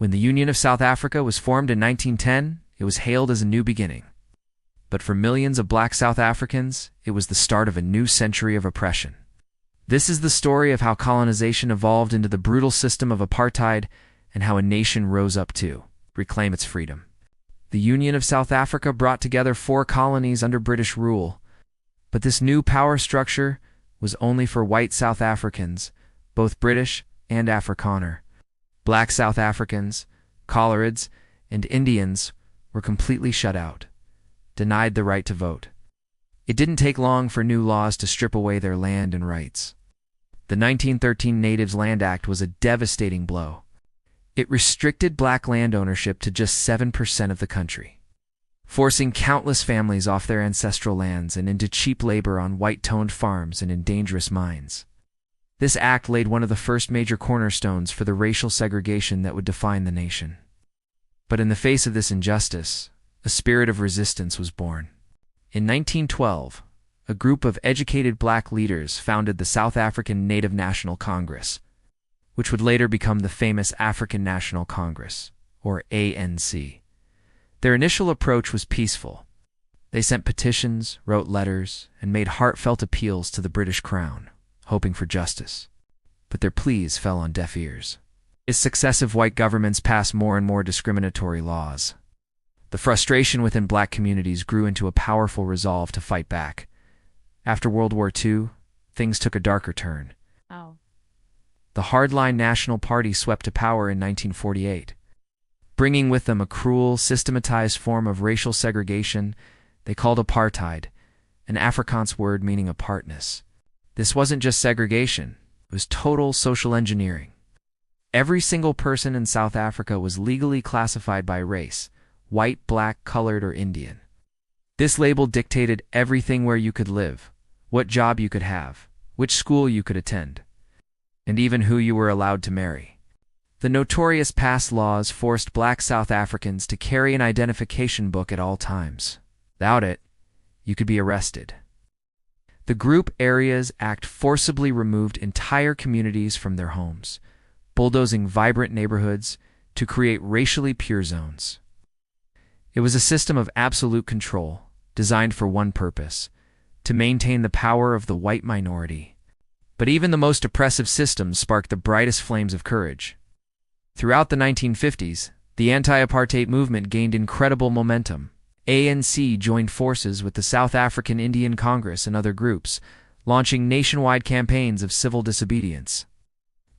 When the Union of South Africa was formed in 1910, it was hailed as a new beginning. But for millions of black South Africans, it was the start of a new century of oppression. This is the story of how colonization evolved into the brutal system of apartheid and how a nation rose up to reclaim its freedom. The Union of South Africa brought together 4 colonies under British rule, but this new power structure was only for white South Africans, both British and Afrikaner. Black South Africans, Colorids, and Indians were completely shut out, denied the right to vote. It didn't take long for new laws to strip away their land and rights. The 1913 Natives Land Act was a devastating blow. It restricted black land ownership to just 7% of the country, forcing countless families off their ancestral lands and into cheap labor on white-toned farms and in dangerous mines. This act laid one of the first major cornerstones for the racial segregation that would define the nation. But in the face of this injustice, a spirit of resistance was born. In 1912, a group of educated black leaders founded the South African Native National Congress, which would later become the famous African National Congress, or ANC. Their initial approach was peaceful. They sent petitions, wrote letters, and made heartfelt appeals to the British Crown, hoping for justice. But their pleas fell on deaf ears. As successive white governments passed more and more discriminatory laws, the frustration within black communities grew into a powerful resolve to fight back. After World War II, things took a darker turn. The hardline National Party swept to power in 1948. Bringing with them a cruel, systematized form of racial segregation they called apartheid, an Afrikaans word meaning apartness. This wasn't just segregation, it was total social engineering. Every single person in South Africa was legally classified by race: white, black, colored, or Indian. This label dictated everything: where you could live, what job you could have, which school you could attend, and even who you were allowed to marry. The notorious pass laws forced black South Africans to carry an identification book at all times. Without it, you could be arrested. The Group Areas Act forcibly removed entire communities from their homes, bulldozing vibrant neighborhoods to create racially pure zones. It was a system of absolute control, designed for one purpose: to maintain the power of the white minority. But even the most oppressive systems sparked the brightest flames of courage. Throughout the 1950s, the anti-apartheid movement gained incredible momentum. ANC joined forces with the South African Indian Congress and other groups, launching nationwide campaigns of civil disobedience.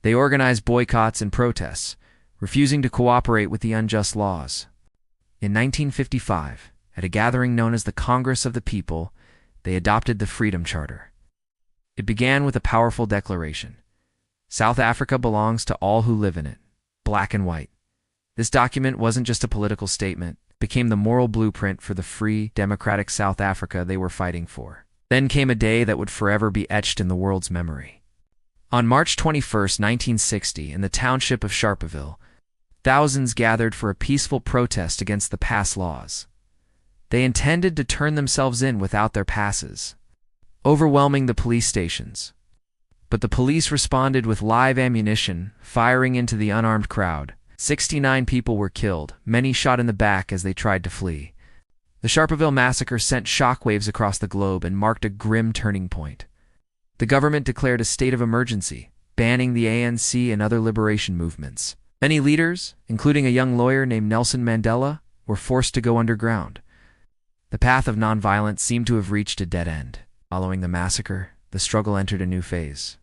They organized boycotts and protests, refusing to cooperate with the unjust laws. In 1955, at a gathering known as the Congress of the People, they adopted the Freedom Charter. It began with a powerful declaration: South Africa belongs to all who live in it, black and white. This document wasn't just a political statement, it became the moral blueprint for the free, democratic South Africa they were fighting for. Then came a day that would forever be etched in the world's memory. On March 21, 1960, in the township of Sharpeville, thousands gathered for a peaceful protest against the pass laws. They intended to turn themselves in without their passes, overwhelming the police stations. But the police responded with live ammunition, firing into the unarmed crowd. 69 people were killed, many shot in the back as they tried to flee. The Sharpeville massacre sent shockwaves across the globe and marked a grim turning point. The government declared a state of emergency, banning the ANC and other liberation movements. Many leaders, including a young lawyer named Nelson Mandela, were forced to go underground. The path of nonviolence seemed to have reached a dead end. Following the massacre, the struggle entered a new phase.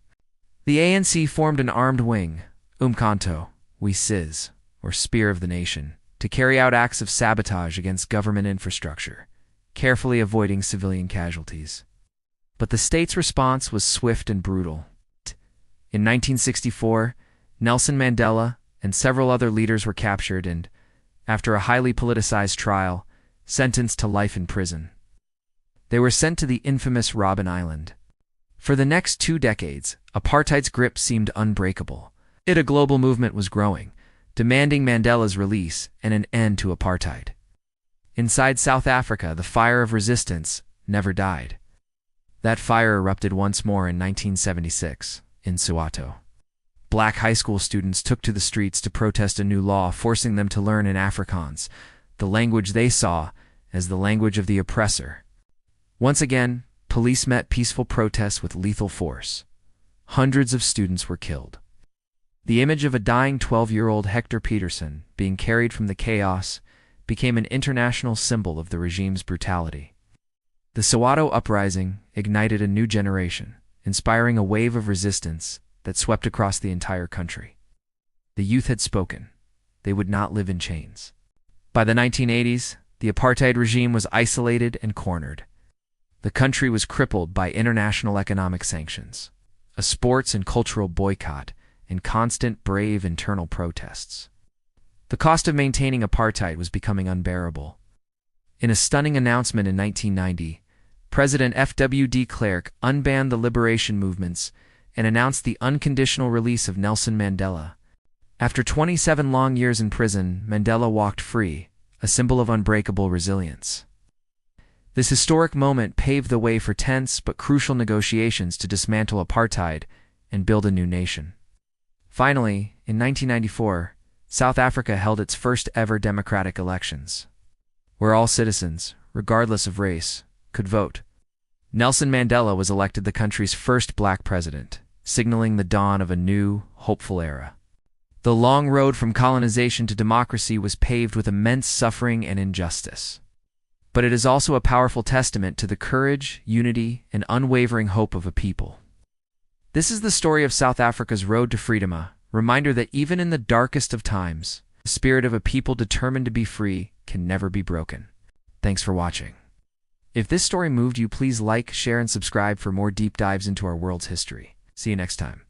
The ANC formed an armed wing, Umkhonto we Sizwe, or Spear of the Nation, to carry out acts of sabotage against government infrastructure, carefully avoiding civilian casualties. But the state's response was swift and brutal. In 1964, Nelson Mandela and several other leaders were captured and, after a highly politicized trial, sentenced to life in prison. They were sent to the infamous Robben Island. For the next 2 decades, apartheid's grip seemed unbreakable. A global movement was growing, demanding Mandela's release and an end to apartheid. Inside South Africa, the fire of resistance never died. That fire erupted once more in 1976, in Soweto. Black high school students took to the streets to protest a new law forcing them to learn in Afrikaans, the language they saw as the language of the oppressor. Once again, police met peaceful protests with lethal force. Hundreds of students were killed. The image of a dying 12-year-old Hector Peterson being carried from the chaos became an international symbol of the regime's brutality. The Soweto uprising ignited a new generation, inspiring a wave of resistance that swept across the entire country. The youth had spoken. They would not live in chains. By the 1980s, the apartheid regime was isolated and cornered. The country was crippled by international economic sanctions, a sports and cultural boycott, and constant brave internal protests. The cost of maintaining apartheid was becoming unbearable. In a stunning announcement in 1990, President F.W. de Klerk unbanned the liberation movements and announced the unconditional release of Nelson Mandela. After 27 long years in prison, Mandela walked free, a symbol of unbreakable resilience. This historic moment paved the way for tense but crucial negotiations to dismantle apartheid and build a new nation. Finally, in 1994, South Africa held its first ever democratic elections, where all citizens, regardless of race, could vote. Nelson Mandela was elected the country's first black president, signaling the dawn of a new, hopeful era. The long road from colonization to democracy was paved with immense suffering and injustice. But it is also a powerful testament to the courage, unity, and unwavering hope of a people. This is the story of South Africa's road to freedom, a reminder that even in the darkest of times, the spirit of a people determined to be free can never be broken. Thanks for watching. If this story moved you, please like, share, and subscribe for more deep dives into our world's history. See you next time.